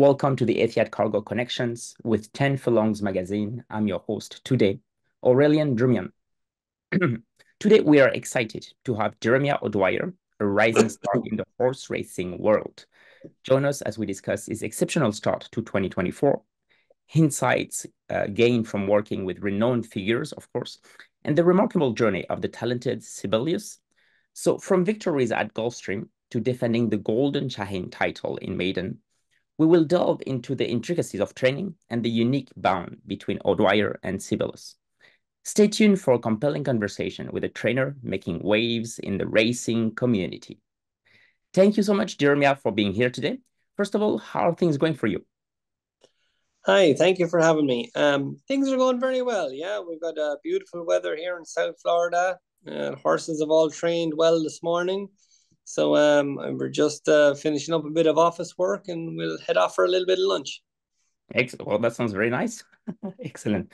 Welcome to the Etihad Cargo Connections with 10 Furlongs magazine. I'm your host today, Aurelian Drumian. Today, we are excited to have Jeremiah O'Dwyer, a rising star in the horse racing world, join us as we discuss his exceptional start to 2024, insights gained from working with renowned figures, of course, and the remarkable journey of the talented Sibelius. So from victories at Gulfstream to defending the Golden Shaheen title in maiden, we will delve into the intricacies of training and the unique bond between O'Dwyer and Sibelius. Stay tuned for a compelling conversation with a trainer making waves in the racing community. Thank you so much, Jeremiah, for being here today. First of all, how are things going for you? Hi, thank you for having me. Things are going very well. Yeah, we've got beautiful weather here in South Florida. Horses have all trained well this morning. So we're just finishing up a bit of office work and we'll head off for a little bit of lunch. Excellent. Well, that sounds very nice. Excellent.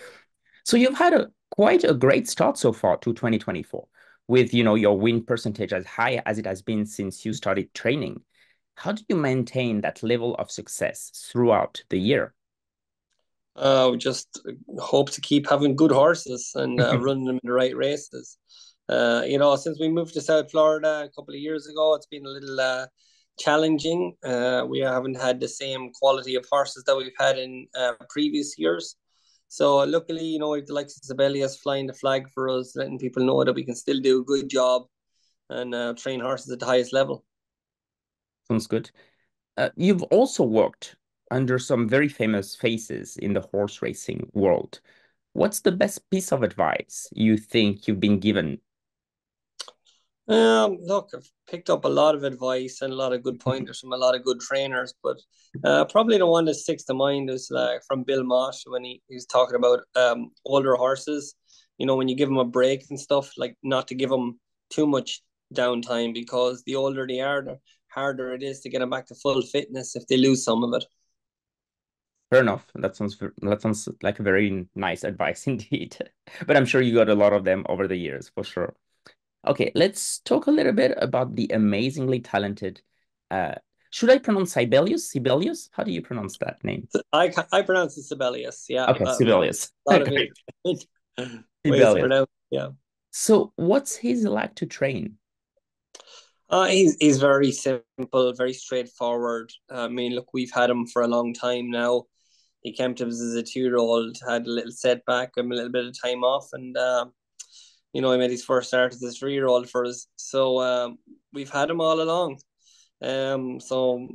So you've had quite a great start so far to 2024 with, your win percentage as high as it has been since you started training. How do you maintain that level of success throughout the year? We just hope to keep having good horses and running them in the right races. Since we moved to South Florida a couple of years ago, it's been a little challenging. We haven't had the same quality of horses that we've had in previous years. So luckily, we've the likes of Sibelius flying the flag for us, letting people know that we can still do a good job and train horses at the highest level. Sounds good. You've also worked under some very famous faces in the horse racing world. What's the best piece of advice you think you've been given? Look, I've picked up a lot of advice and a lot of good pointers from a lot of good trainers, but probably the one that sticks to mind is from Bill Mott when he's talking about older horses. When you give them a break and stuff, like not to give them too much downtime because the older they are, the harder it is to get them back to full fitness if they lose some of it. Fair enough. That sounds like a very nice advice indeed. But I'm sure you got a lot of them over the years, for sure. Okay, let's talk a little bit about the amazingly talented. Uh, should I pronounce Sibelius? Sibelius? How do you pronounce that name? I pronounce it Sibelius. Yeah, Okay, Sibelius. a lot of Great. it ways to Sibelius. pronounce. Yeah. So, what's his like to train? He's very simple, very straightforward. I mean, look, we've had him for a long time now. He came to us as a 2-year-old, had a little setback, a little bit of time off, and he made his first start as a 3-year-old for us. So we've had him all along. So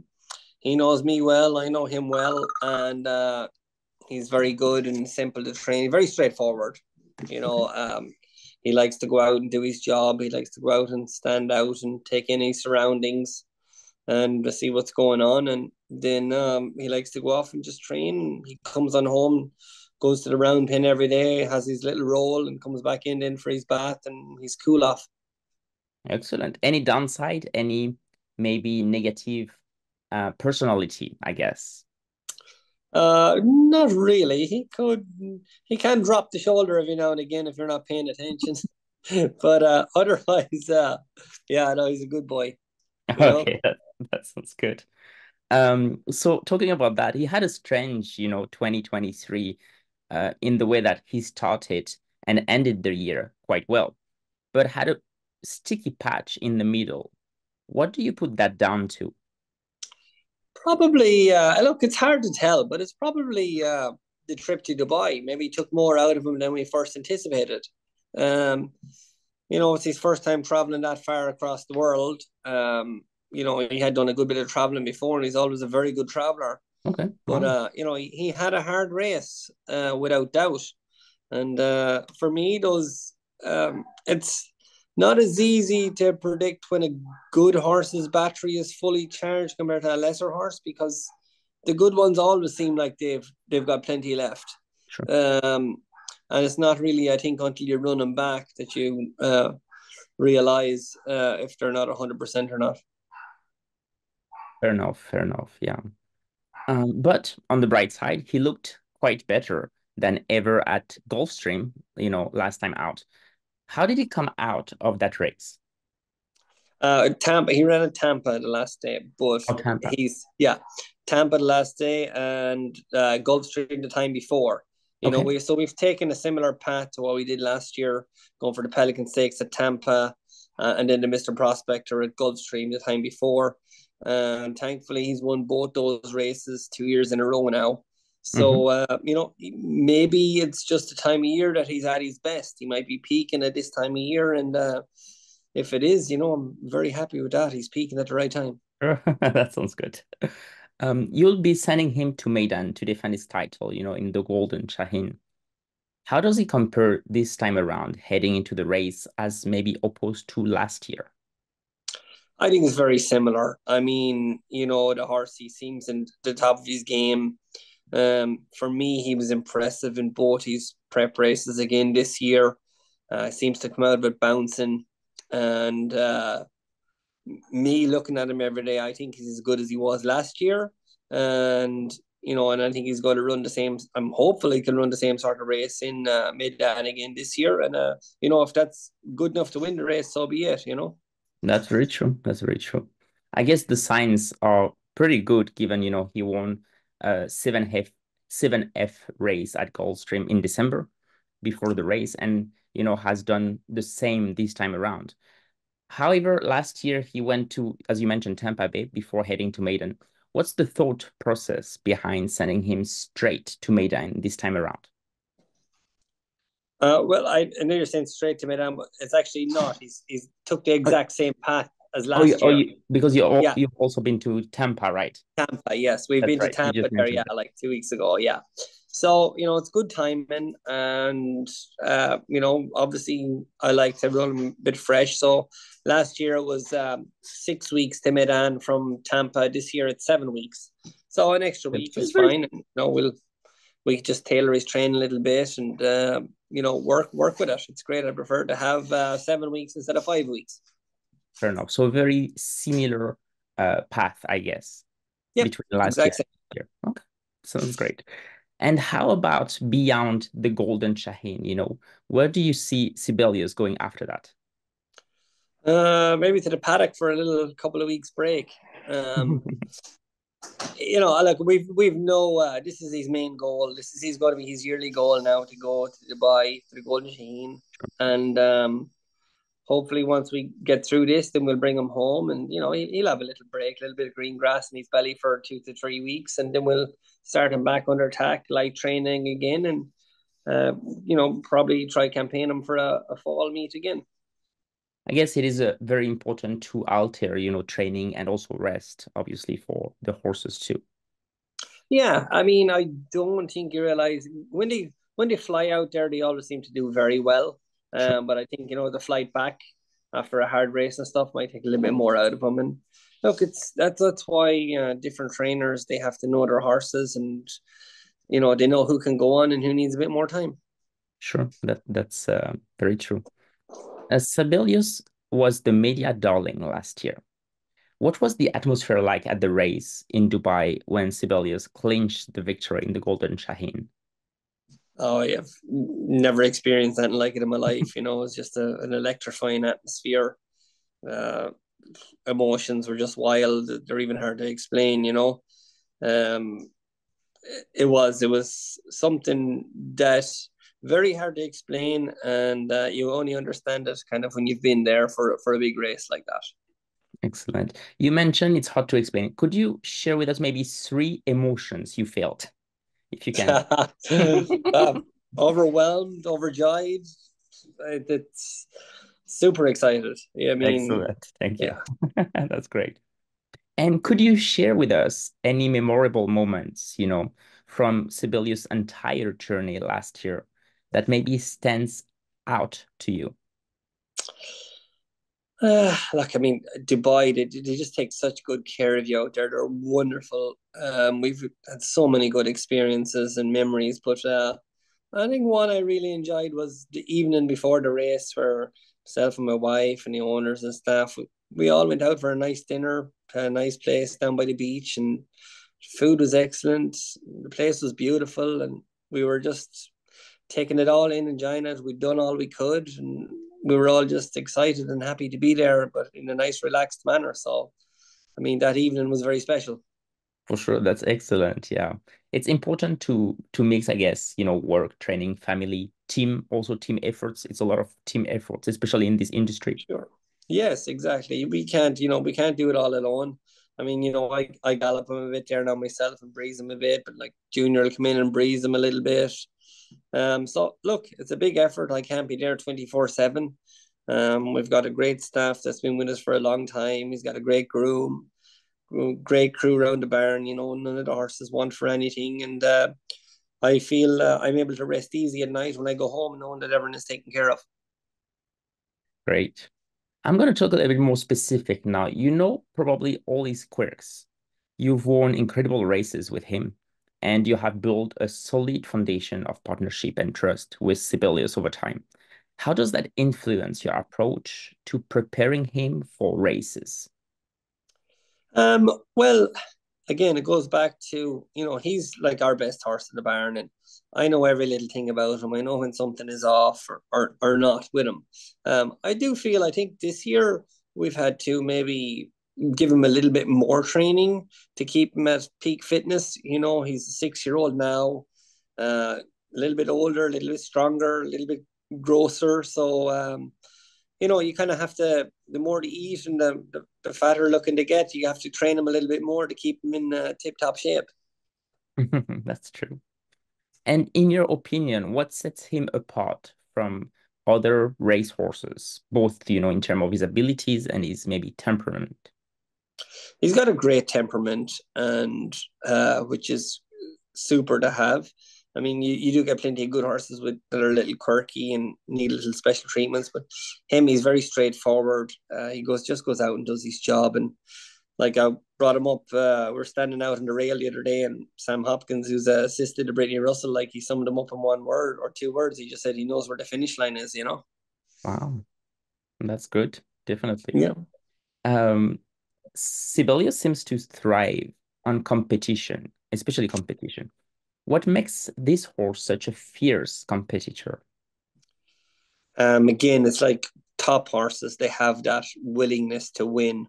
he knows me well, I know him well, and he's very good and simple to train, very straightforward. You know, he likes to go out and do his job. He likes to go out and stand out and take in his surroundings and to see what's going on. And then he likes to go off and just train. He comes on home, goes to the round pen every day, has his little roll, and comes back in then for his bath, and he's cool off. Excellent. Any downside? Any maybe negative personality, I guess? Not really. He can drop the shoulder every now and again if you're not paying attention. But otherwise, yeah, no, he's a good boy, you know. Okay, that sounds good. So talking about that, he had a strange, 2023 in the way that he started and ended the year quite well, but had a sticky patch in the middle. What do you put that down to? Probably, look, it's hard to tell, but it's probably the trip to Dubai. Maybe took more out of him than we first anticipated. Um, it's his first time traveling that far across the world. He had done a good bit of traveling before, and he's always a very good traveler. Okay, But wow. he had a hard race, without doubt. And for me, it's not as easy to predict when a good horse's battery is fully charged compared to a lesser horse because the good ones always seem like they've got plenty left. Sure. Um, and it's not really, I think, until you run them back that you realize if they're not 100% or not. Fair enough, fair enough. Yeah. But on the bright side, he looked quite better than ever at Gulfstream, last time out. How did he come out of that race? Tampa, he ran at Tampa the last day, but Oh, Tampa. he's yeah, Tampa the last day, and Gulfstream the time before. Okay. We've taken a similar path to what we did last year, going for the Pelican Stakes at Tampa, and then the Mr. Prospector at Gulfstream the time before. And thankfully, he's won both those races 2 years in a row now. Hmm. So maybe it's just the time of year that he's at his best. He might be peaking at this time of year, and if it is, I'm very happy with that. He's peaking at the right time. That sounds good. You'll be sending him to Maidan to defend his title, in the Golden Shaheen. How does he compare this time around, heading into the race as maybe opposed to last year? I think it's very similar. I mean, the horse, he seems in the top of his game. For me, he was impressive in both his prep races again this year. Seems to come out of it bouncing. And me looking at him every day, I think he's as good as he was last year. And I think he's going to run the same. I'm hopeful he can run the same sort of race in Mid-Dan again this year. And, if that's good enough to win the race, so be it. That's very true. That's very true. I guess the signs are pretty good given, he won a 7F race at Gulfstream in December before the race and, has done the same this time around. However, last year he went to, as you mentioned, Tampa Bay before heading to Maiden. What's the thought process behind sending him straight to Maiden this time around? Well, I know you're saying straight to Milan, but it's actually not. He's took the Oh, exact same path as last year. because Yeah, you've also been to Tampa, right? Tampa. Yes, we've That's been to right. You Tampa just there. Yeah, mentioned that. like 2 weeks ago. Yeah, so it's good timing, and obviously I like to run a bit fresh. So last year it was 6 weeks to Medan from Tampa. This year it's 7 weeks, so an extra That's week very, is very fine. And we could just tailor his training a little bit and work with it. It's great. I prefer to have 7 weeks instead of 5 weeks. fair enough. So a very similar path, I guess, Yeah, between last year exactly. and this year. Okay, sounds great. And how about beyond the Golden Shaheen? Where do you see Sibelius going after that? Maybe to the paddock for a little couple of weeks break. Look, we've no. This is his main goal. This is he's going to be his yearly goal now to go to Dubai to the Golden Shaheen, and hopefully once we get through this, then we'll bring him home, and he'll have a little break, a little bit of green grass in his belly for 2 to 3 weeks, and then we'll start him back under attack, light training again, and probably try campaign him for a fall meet again. I guess it is very important to alter, training and also rest, obviously, for the horses too. Yeah, I mean, I don't think you realize when they fly out there, they always seem to do very well. Sure. But I think the flight back after a hard race and stuff might take a little bit more out of them. And look, that's why different trainers, they have to know their horses, and they know who can go on and who needs a bit more time. Sure. That's very true. Sibelius was the media darling last year. What was the atmosphere like at the race in Dubai when Sibelius clinched the victory in the Golden Shaheen? Oh, yeah, I've never experienced anything like it in my life. It's just an electrifying atmosphere. Uh, Emotions were just wild. They're even hard to explain. Um, it was something that very hard to explain, and you only understand it kind of when you've been there for a big race like that. Excellent. You mentioned it's hard to explain. Could you share with us maybe three emotions you felt, if you can? uh, Overwhelmed, overjoyed. It's super excited. I mean, Excellent. Thank you. yeah. That's great. And could you share with us any memorable moments, from Sibelius' entire journey last year that maybe stands out to you? Like, I mean, Dubai, they just take such good care of you out there. They're wonderful. We've had so many good experiences and memories, but I think one I really enjoyed was the evening before the race, where myself and my wife and the owners and staff, we all went out for a nice dinner to a nice place down by the beach, and food was excellent. The place was beautiful, and we were just taking it all in, enjoying it. We'd done all we could, and we were all just excited and happy to be there, but in a nice, relaxed manner. So, I mean, that evening was very special. For sure, that's excellent. Yeah. It's important to mix, I guess, work, training, family, team, also team efforts. It's a lot of team efforts, especially in this industry. Sure. Yes, exactly. We can't do it all alone. I mean, I gallop him a bit there now myself and breeze him a bit, but like Junior will come in and breeze him a little bit. So look, it's a big effort. I can't be there 24/7. We've got a great staff that's been with us for a long time. He's got a great great crew around the barn. None of the horses want for anything, and I feel I'm able to rest easy at night when I go home, knowing that everyone is taken care of. Great. I'm going to talk a little bit more specific now. You know probably all his quirks. You've won incredible races with him, and you have built a solid foundation of partnership and trust with Sibelius over time. How does that influence your approach to preparing him for races? Well, again, it goes back to, he's like our best horse in the barn, and I know every little thing about him. I know when something is off or not with him. I think this year we've had to maybe give him a little bit more training to keep him at peak fitness. He's a 6-year-old now, a little bit older, a little bit stronger, a little bit grosser. So, you kind of have to, the more to eat and the fatter looking to get, you have to train them a little bit more to keep them in tip top shape. That's true. And in your opinion, what sets him apart from other race horses, both, in terms of his abilities and his maybe temperament? He's got a great temperament, and which is super to have. I mean, you do get plenty of good horses that are a little quirky and need little special treatments, but he's very straightforward. He just goes out and does his job, and like I brought him up. We're standing out on the rail the other day, and Sam Hopkins, who's assisted to Brittany Russell, like he summed him up in one word or two words. He just said he knows where the finish line is. Wow, that's good, definitely. Yeah. Um, Sibelius seems to thrive on competition, especially competition. What makes this horse such a fierce competitor? Again, it's like top horses. They have that willingness to win.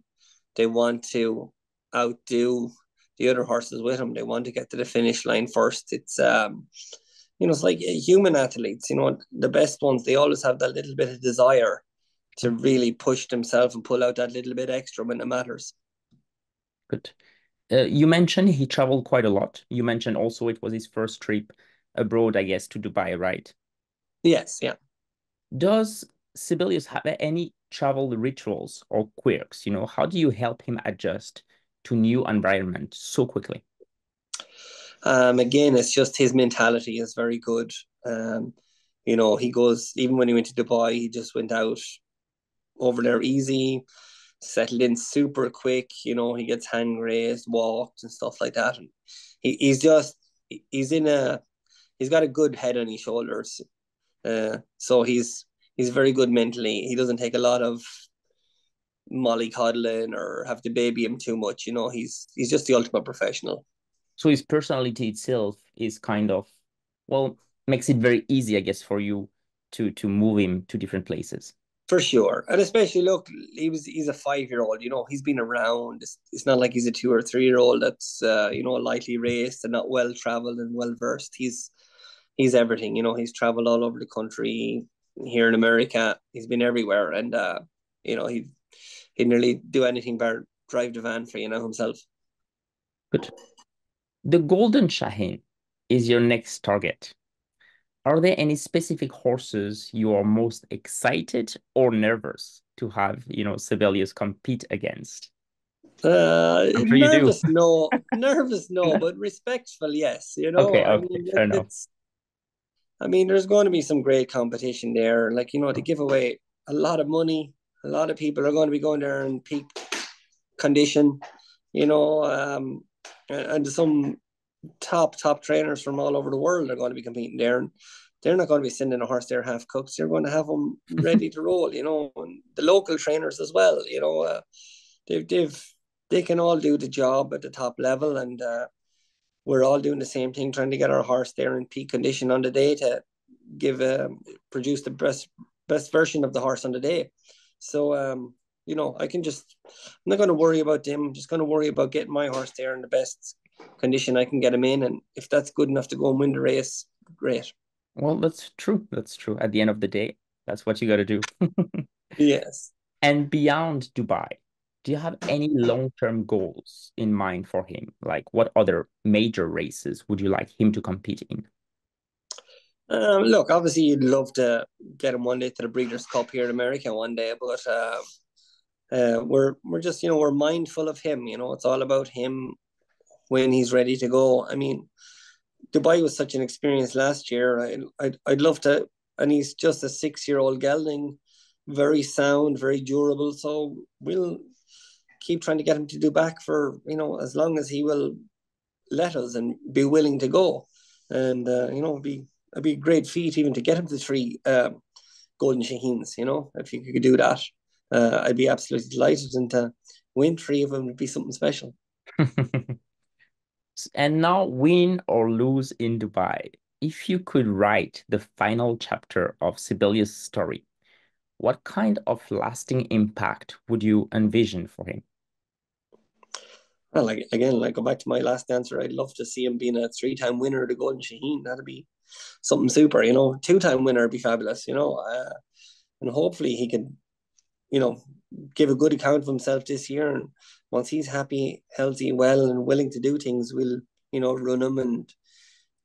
They want to outdo the other horses with them. They want to get to the finish line first. It's like human athletes. The best ones. They always have that little bit of desire to really push themselves and pull out that little bit extra when it matters. Good. You mentioned he traveled quite a lot. You mentioned also it was his first trip abroad, I guess, to Dubai, right? Yes, yeah. Does Sibelius have any travel rituals or quirks? How do you help him adjust to new environment so quickly? Again, it's just his mentality is very good. He goes, even when he went to Dubai, he just went out over there easy, settled in super quick. He gets hand raised, walked, and stuff like that. And he's just he's in a he's got a good head on his shoulders. So he's very good mentally. He doesn't take a lot of mollycoddling or have to baby him too much. He's just the ultimate professional. So his personality itself is kind of, well, makes it very easy, I guess, for you to move him to different places. For sure. And especially look, he's a 5-year-old, he's been around. It's not like he's a 2 or 3-year-old that's lightly raced and not well traveled and well versed. He's everything, he's traveled all over the country, here in America. He's been everywhere, and he'd nearly do anything but drive the van for himself. Good. The Golden Shaheen is your next target. Are there any specific horses you are most excited or nervous to have, Sibelius compete against? I'm sure you do. Nervous no, but respectful yes. Okay, I okay, mean, fair enough. there's going to be some great competition there. Like, they give away a lot of money. A lot of people are going to be going there in peak condition, you know, um, and some top trainers from all over the world are going to be competing there. And they're not going to be sending a horse there half cooked. They're going to have them ready to roll, and the local trainers as well, they've they can all do the job at the top level, and we're all doing the same thing, trying to get our horse there in peak condition on the day to give produce the best version of the horse on the day. So I'm not going to worry about them. I'm just going to worry about getting my horse there in the condition I can get him in. And if that's good enough to go and win the race, great. Well, that's true. That's true. At the end of the day, that's what you got to do. Yes. And beyond Dubai, do you have any long-term goals in mind for him? Like what other major races would you like him to compete in? Look, obviously, you'd love to get him one day to the Breeders' Cup here in America one day, but we're just we're mindful of him. It's all about him when he's ready to go. I mean, Dubai was such an experience last year. I'd love to, and he's just a 6-year-old gelding, very sound, very durable. So we'll keep trying to get him to do back for as long as he will let us and be willing to go. And it'd be a great feat even to get him to 3 Golden Shaheens. If you could do that, I'd be absolutely delighted. And to win 3 of them would be something special. And now, win or lose in Dubai, if you could write the final chapter of Sibelius' story, what kind of lasting impact would you envision for him? Well, like go back to my last answer. I'd love to see him being a 3-time winner of the Golden Shaheen. That'd be something super. 2-time winner would be fabulous. And hopefully he could, you know, give a good account of himself this year. And once he's happy, healthy, well, and willing to do things, we'll run him and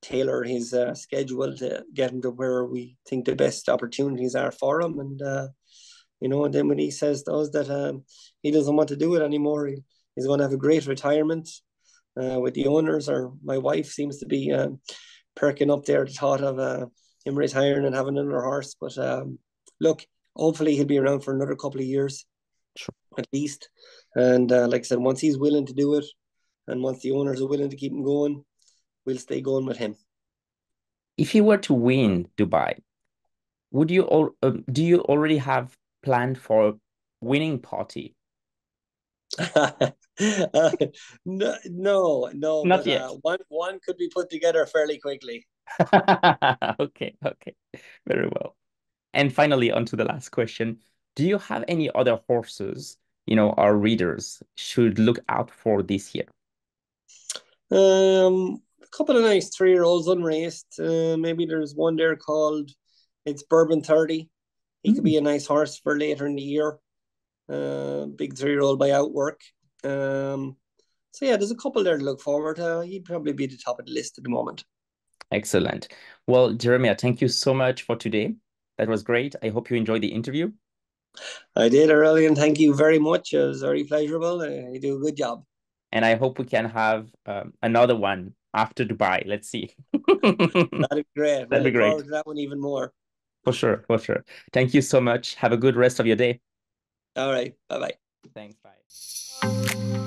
tailor his schedule to get him to where we think the best opportunities are for him. And and then when he says to us that he doesn't want to do it anymore, he's going to have a great retirement with the owners. Or my wife seems to be perking up there at the thought of him retiring and having another horse. But look, hopefully he'll be around for another couple of years Sure. at least. And like I said, once he's willing to do it, and once the owners are willing to keep him going, we'll stay going with him. If you were to win Dubai, would you all do you already have planned for a winning party? No, Not but yet. one could be put together fairly quickly. Okay, okay. Very well. And finally, on to the last question. Do you have any other horses, our readers should look out for this year? A couple of nice 3-year-olds unraced. Maybe there's one there called it's Bourbon 30. He could Mm, be a nice horse for later in the year. Big 3-year-old by Outwork. So yeah, there's a couple there to look forward to. He'd probably be at the top of the list at the moment. excellent. Well, Jeremiah, thank you so much for today. That was great. I hope you enjoyed the interview. I did, Aurelian. Thank you very much. It was very pleasurable. You do a good job. And I hope we can have another one after Dubai. Let's see. That'd be great. I That'd be look great. forward to that one even more. For sure, for sure. Thank you so much. Have a good rest of your day. All right. Bye bye. Thanks. Bye.